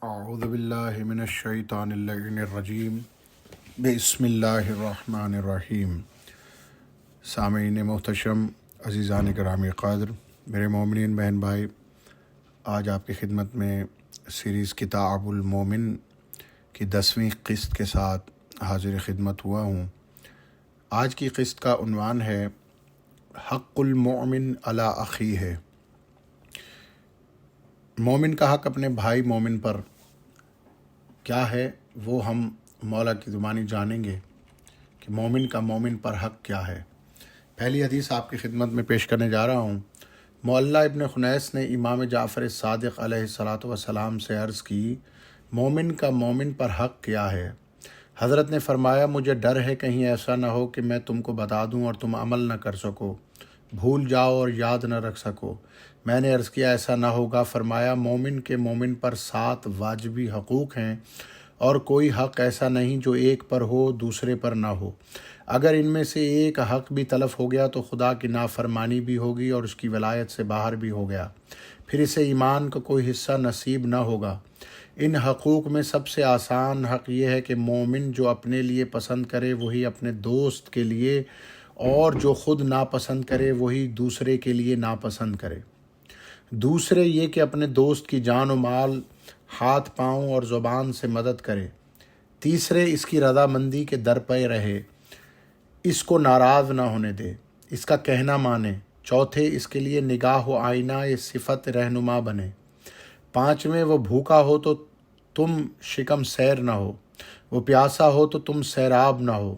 اعوذ باللہ من الشیطان اللعین الرجیم بسم اللہ الرحمن الرحیم۔ سامعین محتشم، عزیزان گرامی قدر، میرے مومنین بہن بھائی، آج آپ کی خدمت میں سیریز کتاب المومن کی 10ویں قسط کے ساتھ حاضر خدمت ہوا ہوں۔ آج کی قسط کا عنوان ہے حق المؤمن علی اخیہ۔ مومن کا حق اپنے بھائی مومن پر کیا ہے، وہ ہم مولا کی زبانی جانیں گے کہ مومن کا مومن پر حق کیا ہے۔ پہلی حدیث آپ کی خدمت میں پیش کرنے جا رہا ہوں۔ معلّہ ابن خنیس نے امام جعفر صادق علیہ الصلاۃ والسلام سے عرض کی، مومن کا مومن پر حق کیا ہے؟ حضرت نے فرمایا، مجھے ڈر ہے کہیں ایسا نہ ہو کہ میں تم کو بتا دوں اور تم عمل نہ کر سکو، بھول جاؤ اور یاد نہ رکھ سکو۔ میں نے عرض کیا، ایسا نہ ہوگا؟ فرمایا، مومن کے مومن پر 7 واجبی حقوق ہیں، اور کوئی حق ایسا نہیں جو ایک پر ہو دوسرے پر نہ ہو۔ اگر ان میں سے ایک حق بھی تلف ہو گیا تو خدا کی نافرمانی بھی ہوگی اور اس کی ولایت سے باہر بھی ہو گیا، پھر اسے ایمان کا کوئی حصہ نصیب نہ ہوگا۔ ان حقوق میں سب سے آسان حق یہ ہے کہ مومن جو اپنے لیے پسند کرے وہی اپنے دوست کے لیے، اور جو خود ناپسند کرے وہی دوسرے کے لیے ناپسند کرے۔ دوسرے یہ کہ اپنے دوست کی جان و مال، ہاتھ پاؤں اور زبان سے مدد کرے۔ تیسرے اس کی رضامندی کے در پہ رہے، اس کو ناراض نہ ہونے دے، اس کا کہنا مانے۔ چوتھے اس کے لیے نگاہ و آئینہ صفت رہنما بنے۔ پانچویں وہ بھوکا ہو تو تم شکم سیر نہ ہو، وہ پیاسا ہو تو تم سیراب نہ ہو،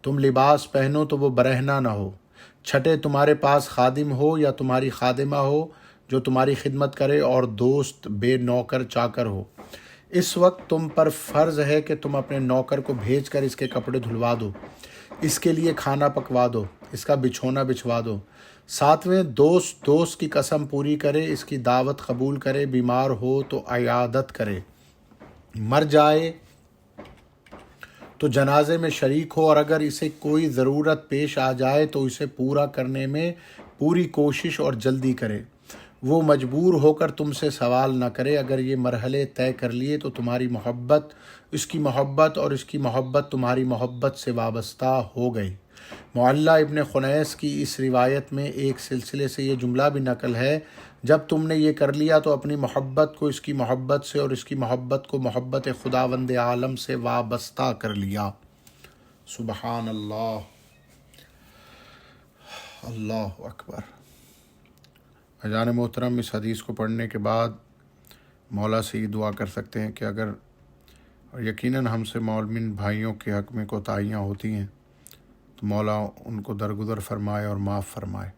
تم لباس پہنو تو وہ برہنہ نہ ہو۔ چھٹے تمہارے پاس خادم ہو یا تمہاری خادمہ ہو جو تمہاری خدمت کرے، اور دوست بے نوکر چاکر ہو، اس وقت تم پر فرض ہے کہ تم اپنے نوکر کو بھیج کر اس کے کپڑے دھلوا دو، اس کے لیے کھانا پکوا دو، اس کا بچھونا بچھوا دو۔ ساتویں، دوست کی قسم پوری کرے، اس کی دعوت قبول کرے، بیمار ہو تو عیادت کرے، مر جائے تو جنازے میں شریک ہو، اور اگر اسے کوئی ضرورت پیش آ جائے تو اسے پورا کرنے میں پوری کوشش اور جلدی کرے۔ وہ مجبور ہو کر تم سے سوال نہ کرے۔ اگر یہ مرحلے طے کر لیے تو تمہاری محبت اس کی محبت اور اس کی محبت تمہاری محبت سے وابستہ ہو گئی۔ معلّہ ابن خنیس کی اس روایت میں ایک سلسلے سے یہ جملہ بھی نقل ہے، جب تم نے یہ کر لیا تو اپنی محبت کو اس کی محبت سے اور اس کی محبت کو محبت خداوند عالم سے وابستہ کر لیا۔ سبحان اللہ، اللہ اکبر۔ عزیزان محترم، اس حدیث کو پڑھنے کے بعد مولا سے یہ دعا کر سکتے ہیں کہ اگر، اور یقیناً ہم سے مومن بھائیوں کے حق میں کوتاہیاں ہوتی ہیں تو مولا ان کو درگزر فرمائے اور معاف فرمائے۔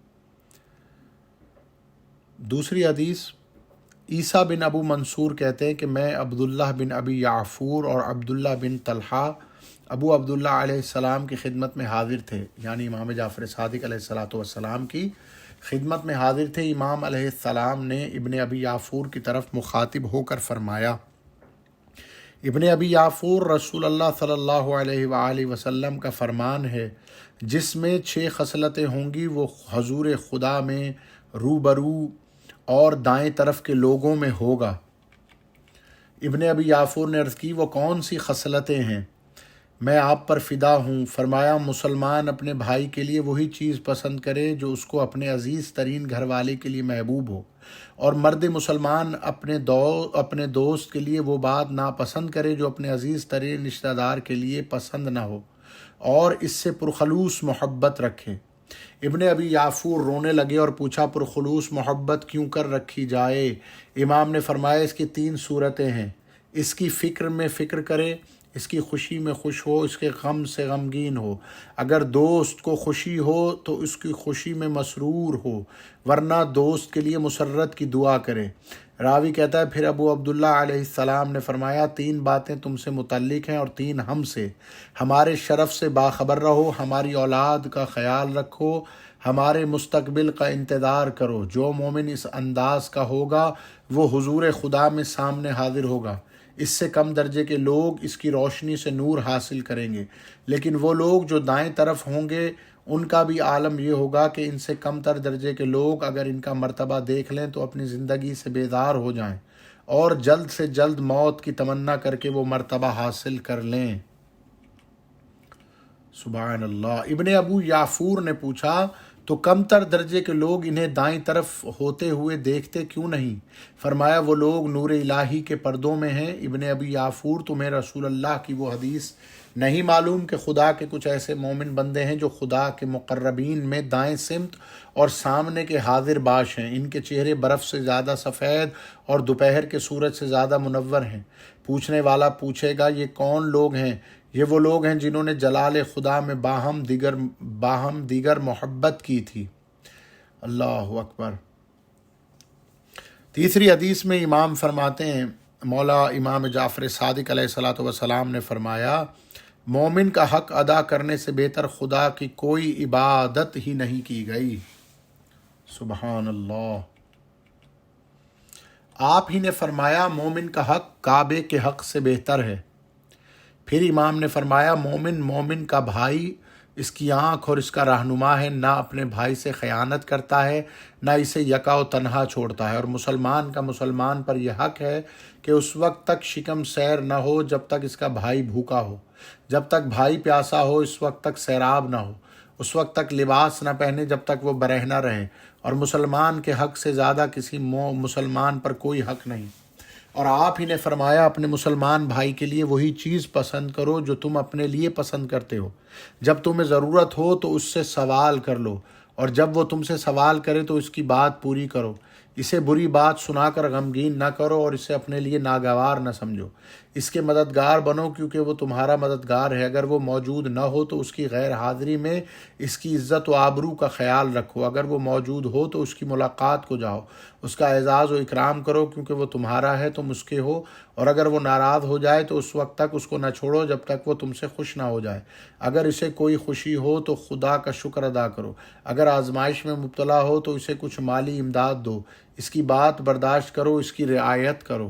دوسری حدیث، عیسیٰ بن ابو منصور کہتے ہیں کہ میں عبداللہ بن ابی یعفور اور عبداللہ بن طلحہ ابو عبداللہ علیہ السلام کی خدمت میں حاضر تھے، یعنی امام جعفر صادق علیہ الصلاۃ والسلام کی خدمت میں حاضر تھے۔ امام علیہ السلام نے ابن ابی یعفور کی طرف مخاطب ہو کر فرمایا، ابن ابی یعفور، رسول اللہ صلی اللہ علیہ وآلہ وسلم کا فرمان ہے، جس میں 6 خصلتیں ہوں گی وہ حضور خدا میں روبرو اور دائیں طرف کے لوگوں میں ہوگا۔ ابن ابی یعفور نے عرض کی، وہ کون سی خصلتیں ہیں؟ میں آپ پر فدا ہوں۔ فرمایا، مسلمان اپنے بھائی کے لیے وہی چیز پسند کرے جو اس کو اپنے عزیز ترین گھر والے کے لیے محبوب ہو، اور مرد مسلمان اپنے دوست کے لیے وہ بات ناپسند کرے جو اپنے عزیز ترین رشتہ دار کے لیے پسند نہ ہو، اور اس سے پرخلوص محبت رکھے۔ ابن ابی یعفور رونے لگے اور پوچھا، پرخلوص محبت کیوں کر رکھی جائے؟ امام نے فرمایا، اس کی 3 صورتیں ہیں۔ اس کی فکر میں فکر کرے، اس کی خوشی میں خوش ہو، اس کے غم سے غمگین ہو۔ اگر دوست کو خوشی ہو تو اس کی خوشی میں مسرور ہو، ورنہ دوست کے لیے مسرت کی دعا کرے۔ راوی کہتا ہے، پھر ابو عبداللہ علیہ السلام نے فرمایا، 3 باتیں تم سے متعلق ہیں اور 3 ہم سے۔ ہمارے شرف سے باخبر رہو، ہماری اولاد کا خیال رکھو، ہمارے مستقبل کا انتظار کرو۔ جو مومن اس انداز کا ہوگا وہ حضور خدا میں سامنے حاضر ہوگا۔ اس سے کم درجے کے لوگ اس کی روشنی سے نور حاصل کریں گے، لیکن وہ لوگ جو دائیں طرف ہوں گے ان کا بھی عالم یہ ہوگا کہ ان سے کم تر درجے کے لوگ اگر ان کا مرتبہ دیکھ لیں تو اپنی زندگی سے بیزار ہو جائیں اور جلد سے جلد موت کی تمنا کر کے وہ مرتبہ حاصل کر لیں۔ سبحان اللہ۔ ابن ابو یافور نے پوچھا تو کم تر درجے کے لوگ انہیں دائیں طرف ہوتے ہوئے دیکھتے کیوں نہیں؟ فرمایا وہ لوگ نور الہی کے پردوں میں ہیں۔ ابن ابی یافور تمہیں رسول اللہ کی وہ حدیث نہیں معلوم کہ خدا کے کچھ ایسے مومن بندے ہیں جو خدا کے مقربین میں دائیں سمت اور سامنے کے حاضر باش ہیں، ان کے چہرے برف سے زیادہ سفید اور دوپہر کے سورج سے زیادہ منور ہیں۔ پوچھنے والا پوچھے گا یہ کون لوگ ہیں؟ یہ وہ لوگ ہیں جنہوں نے جلال خدا میں باہم دیگر محبت کی تھی۔ اللہ اکبر۔ تیسری حدیث میں امام فرماتے ہیں، مولا امام جعفر صادق علیہ الصلوۃ والسلام نے فرمایا مومن کا حق ادا کرنے سے بہتر خدا کی کوئی عبادت ہی نہیں کی گئی۔ سبحان اللہ۔ آپ ہی نے فرمایا مومن کا حق کعبے کے حق سے بہتر ہے۔ پھر امام نے فرمایا مومن کا بھائی اس کی آنکھ اور اس کا رہنما ہے، نہ اپنے بھائی سے خیانت کرتا ہے نہ اسے یکا و تنہا چھوڑتا ہے، اور مسلمان کا مسلمان پر یہ حق ہے کہ اس وقت تک شکم سیر نہ ہو جب تک اس کا بھائی بھوکا ہو، جب تک بھائی پیاسا ہو اس وقت تک سیراب نہ ہو، اس وقت تک لباس نہ پہنے جب تک وہ برہنہ رہے، اور مسلمان کے حق سے زیادہ کسی مسلمان پر کوئی حق نہیں۔ اور آپ ہی نے فرمایا اپنے مسلمان بھائی کے لیے وہی چیز پسند کرو جو تم اپنے لیے پسند کرتے ہو، جب تمہیں ضرورت ہو تو اس سے سوال کر لو، اور جب وہ تم سے سوال کرے تو اس کی بات پوری کرو، اسے بری بات سنا کر غمگین نہ کرو اور اسے اپنے لیے ناگوار نہ سمجھو، اس کے مددگار بنو کیونکہ وہ تمہارا مددگار ہے۔ اگر وہ موجود نہ ہو تو اس کی غیر حاضری میں اس کی عزت و آبرو کا خیال رکھو، اگر وہ موجود ہو تو اس کی ملاقات کو جاؤ، اس کا اعزاز و اکرام کرو کیونکہ وہ تمہارا ہے، تم اس کے ہو، اور اگر وہ ناراض ہو جائے تو اس وقت تک اس کو نہ چھوڑو جب تک وہ تم سے خوش نہ ہو جائے۔ اگر اسے کوئی خوشی ہو تو خدا کا شکر ادا کرو، اگر آزمائش میں مبتلا ہو تو اسے کچھ مالی امداد دو، اس کی بات برداشت کرو، اس کی رعایت کرو۔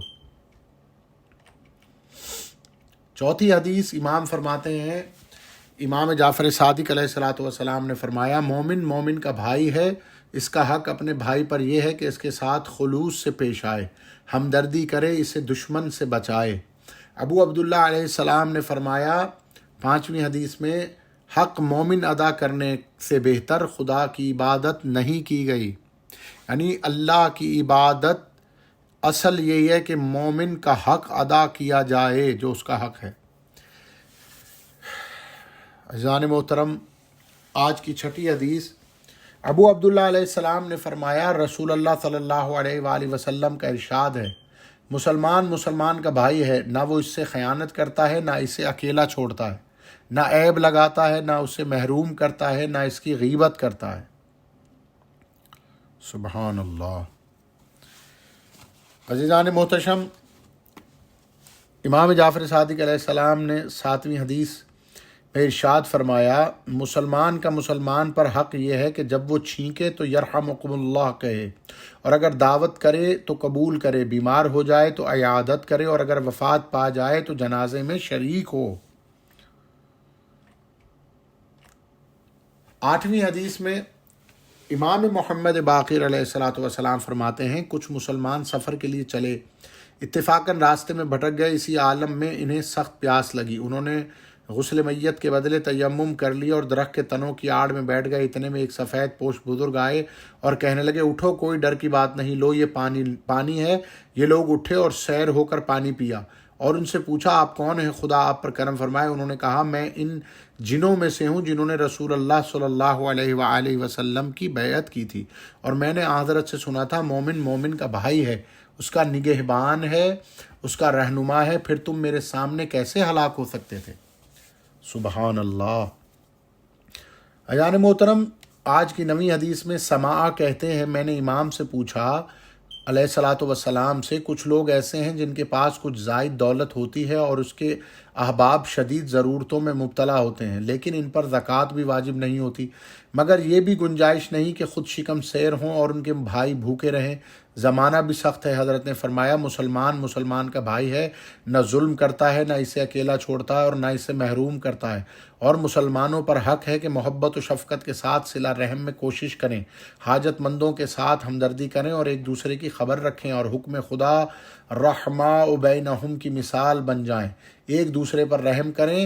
چوتھی حدیث امام فرماتے ہیں، امام جعفر صادق علیہ الصلوۃ والسلام نے فرمایا مومن کا بھائی ہے، اس کا حق اپنے بھائی پر یہ ہے کہ اس کے ساتھ خلوص سے پیش آئے، ہمدردی کرے، اسے دشمن سے بچائے۔ ابو عبداللہ علیہ السلام نے فرمایا پانچویں حدیث میں حق مومن ادا کرنے سے بہتر خدا کی عبادت نہیں کی گئی، یعنی اللہ کی عبادت اصل یہی ہے کہ مومن کا حق ادا کیا جائے جو اس کا حق ہے۔ عزیزان محترم، آج کی چھٹی حدیث، ابو عبداللہ علیہ السلام نے فرمایا رسول اللہ صلی اللہ علیہ وآلہ وسلم کا ارشاد ہے مسلمان کا بھائی ہے، نہ وہ اس سے خیانت کرتا ہے نہ اسے اکیلا چھوڑتا ہے، نہ عیب لگاتا ہے نہ اسے محروم کرتا ہے نہ اس کی غیبت کرتا ہے۔ سبحان اللہ۔ عزیزان محتشم، امام جعفر صادق علیہ السلام نے ساتویں حدیث میں ارشاد فرمایا مسلمان کا مسلمان پر حق یہ ہے کہ جب وہ چھینکے تو یرحمکم اللہ کہے، اور اگر دعوت کرے تو قبول کرے، بیمار ہو جائے تو عیادت کرے، اور اگر وفات پا جائے تو جنازے میں شریک ہو۔ آٹھویں حدیث میں امام محمد باقر علیہ الصلوۃ والسلام فرماتے ہیں کچھ مسلمان سفر کے لیے چلے، اتفاقاً راستے میں بھٹک گئے، اسی عالم میں انہیں سخت پیاس لگی، انہوں نے غسل میت کے بدلے تیمم کر لیا اور درخت کے تنوں کی آڑ میں بیٹھ گئے، اتنے میں ایک سفید پوش بزرگ آئے اور کہنے لگے اٹھو، کوئی ڈر کی بات نہیں، لو یہ پانی ہے۔ یہ لوگ اٹھے اور سیر ہو کر پانی پیا، اور ان سے پوچھا آپ کون ہیں، خدا آپ پر کرم فرمائے؟ انہوں نے کہا میں ان جنوں میں سے ہوں جنہوں نے رسول اللہ صلی اللہ علیہ وآلہ وسلم کی بیعت کی تھی، اور میں نے حضرت سے سنا تھا مومن کا بھائی ہے، اس کا نگہبان ہے، اس کا رہنما ہے، پھر تم میرے سامنے کیسے ہلاک ہو سکتے تھے؟ سبحان اللہ۔ عزیزان محترم، آج کی نویں حدیث میں سماع کہتے ہیں میں نے امام سے پوچھا علیہ الصلوۃ والسلام سے کچھ لوگ ایسے ہیں جن کے پاس کچھ زائد دولت ہوتی ہے اور اس کے احباب شدید ضرورتوں میں مبتلا ہوتے ہیں، لیکن ان پر زکوٰۃ بھی واجب نہیں ہوتی، مگر یہ بھی گنجائش نہیں کہ خود شکم سیر ہوں اور ان کے بھائی بھوکے رہیں، زمانہ بھی سخت ہے۔ حضرت نے فرمایا مسلمان کا بھائی ہے، نہ ظلم کرتا ہے، نہ اسے اکیلا چھوڑتا ہے اور نہ اسے محروم کرتا ہے، اور مسلمانوں پر حق ہے کہ محبت و شفقت کے ساتھ صلہ رحم میں کوشش کریں، حاجت مندوں کے ساتھ ہمدردی کریں اور ایک دوسرے کی خبر رکھیں، اور حکم خدا رحماء بینہم کی مثال بن جائیں، ایک دوسرے پر رحم کریں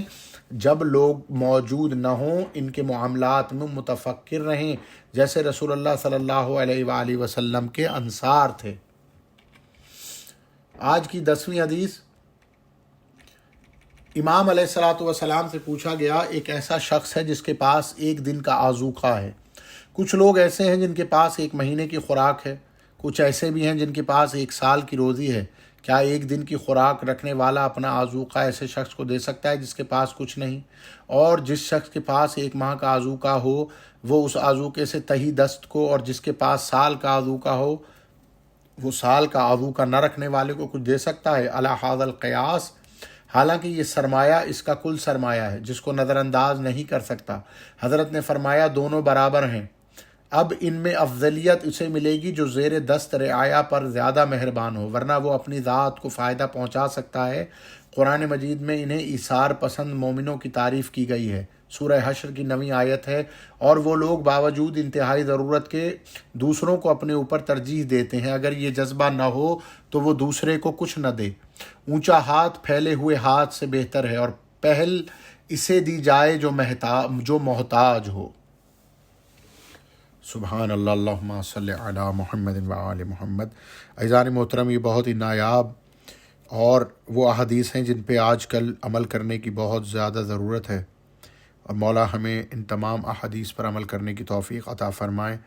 جب لوگ موجود نہ ہوں، ان کے معاملات میں متفکر رہیں جیسے رسول اللہ صلی اللہ علیہ وآلہ وسلم کے انصار تھے۔ آج کی 10ویں حدیث، امام علیہ الصلوۃ والسلام سے پوچھا گیا، ایک ایسا شخص ہے جس کے پاس ایک دن کا آذوقہ ہے، کچھ لوگ ایسے ہیں جن کے پاس ایک مہینے کی خوراک ہے، کچھ ایسے بھی ہیں جن کے پاس ایک سال کی روزی ہے، کیا ایک دن کی خوراک رکھنے والا اپنا آذوقہ ایسے شخص کو دے سکتا ہے جس کے پاس کچھ نہیں؟ اور جس شخص کے پاس ایک ماہ کا آذوقہ ہو وہ اس آذوقے سے تہی دست کو، اور جس کے پاس سال کا آذوقہ ہو وہ سال کا آذوقہ نہ رکھنے والے کو کچھ دے سکتا ہے؟ علی ھذا القیاس، حالانکہ یہ سرمایہ اس کا کل سرمایہ ہے جس کو نظر انداز نہیں کر سکتا۔ حضرت نے فرمایا دونوں برابر ہیں، اب ان میں افضلیت اسے ملے گی جو زیر دست رعایا پر زیادہ مہربان ہو، ورنہ وہ اپنی ذات کو فائدہ پہنچا سکتا ہے۔ قرآن مجید میں انہیں ایثار پسند مومنوں کی تعریف کی گئی ہے، سورہ حشر کی 9ویں آیت ہے، اور وہ لوگ باوجود انتہائی ضرورت کے دوسروں کو اپنے اوپر ترجیح دیتے ہیں، اگر یہ جذبہ نہ ہو تو وہ دوسرے کو کچھ نہ دے۔ اونچا ہاتھ پھیلے ہوئے ہاتھ سے بہتر ہے، اور پہل اسے دی جائے جو محتاج ہو۔ سبحان اللہ، اللہم صلی علی محمد و آل محمد۔ عزیزان محترم، یہ بہت ہی نایاب اور وہ احادیث ہیں جن پہ آج کل عمل کرنے کی بہت زیادہ ضرورت ہے، اور مولا ہمیں ان تمام احادیث پر عمل کرنے کی توفیق عطا فرمائے۔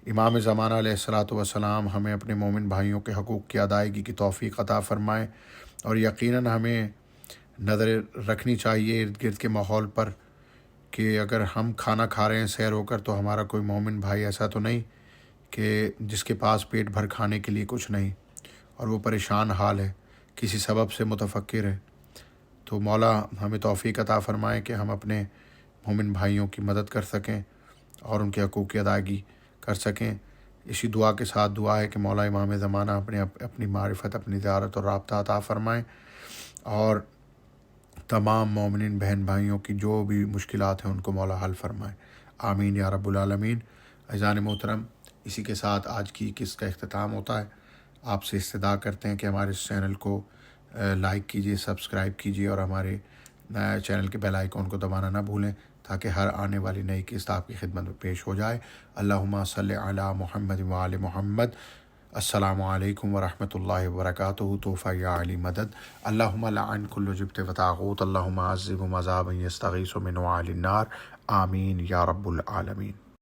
امام زمانہ علیہ الصلوۃ والسلام ہمیں اپنے مومن بھائیوں کے حقوق کی ادائیگی کی توفیق عطا فرمائے، اور یقیناً ہمیں نظر رکھنی چاہیے ارد گرد کے ماحول پر کہ اگر ہم کھانا کھا رہے ہیں سیر ہو کر تو ہمارا کوئی مومن بھائی ایسا تو نہیں کہ جس کے پاس پیٹ بھر کھانے کے لیے کچھ نہیں اور وہ پریشان حال ہے، کسی سبب سے متفکر ہے۔ تو مولا ہمیں توفیق عطا فرمائے کہ ہم اپنے مومن بھائیوں کی مدد کر سکیں اور ان کے حقوق کی ادائیگی کر سکیں۔ اسی دعا کے ساتھ دعا ہے کہ مولا امام زمانہ اپنی معرفت، اپنی زیارت اور رابطہ عطا فرمائیں، اور تمام مومنین بہن بھائیوں کی جو بھی مشکلات ہیں ان کو مولا حل فرمائے، آمین یا رب العالمین۔ عزیزان محترم، اسی کے ساتھ آج کی قسط کا اختتام ہوتا ہے۔ آپ سے استدعا کرتے ہیں کہ ہمارے اس چینل کو لائک کیجیے، سبسکرائب کیجیے، اور ہمارے چینل کے بیل آئیکن کو دبانا نہ بھولیں تاکہ ہر آنے والی نئی قسط آپ کی خدمت میں پیش ہو جائے۔ اللہم صلی علی محمد و آل محمد۔ السلام علیکم ورحمۃ اللہ وبرکاتہ۔ تحفہ یا علی مدد۔ اللہم لعن کل جبت و طاغوت، اللہم عذب مذابا یستغیث من وعلی النار، آمین یا رب العالمین۔